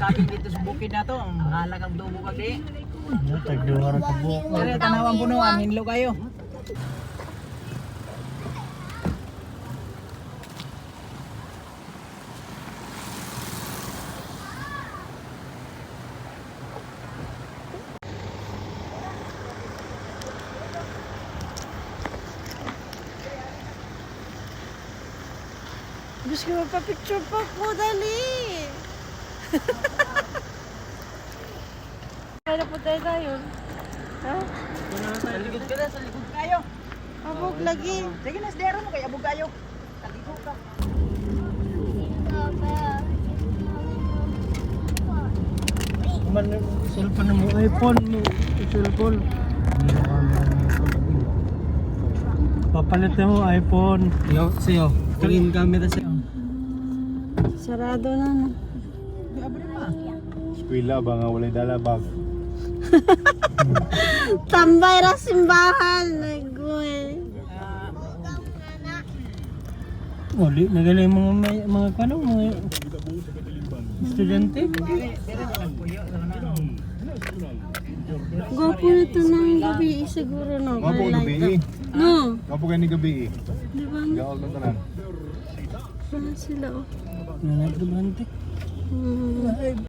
saging dito sa bukid na to. Ang halagang dubo ka di. Tagduwar ka buko. Pero tanawang punuan, hinlo kayo. Gusto ko magpa-picture pa ko, dali. Kaya po tayo ngayon. Ha? Sa likod ka na, sa likod kayo. Abog lagi. Sige na, sdero mo kaya abog kayo. Taligo ka. Man, cellphone mo, iPhone mo, cellphone. Papalitan mo iPhone. Yo, siyo. Green camera siya. Sarado na no. Abri pa. Eskwela ba nga walay dala bag? Tambay ra simbahan. Nagwe. Wali, nagaling mga kano, mga estudyante. Gwapo na ito ng gabi siguro no. Mapo Like gabi. that. No. Mapo kay ni gabi. Di ba? Gaol na tanan. Saan sila oh? Nanay estudyante. Hmm.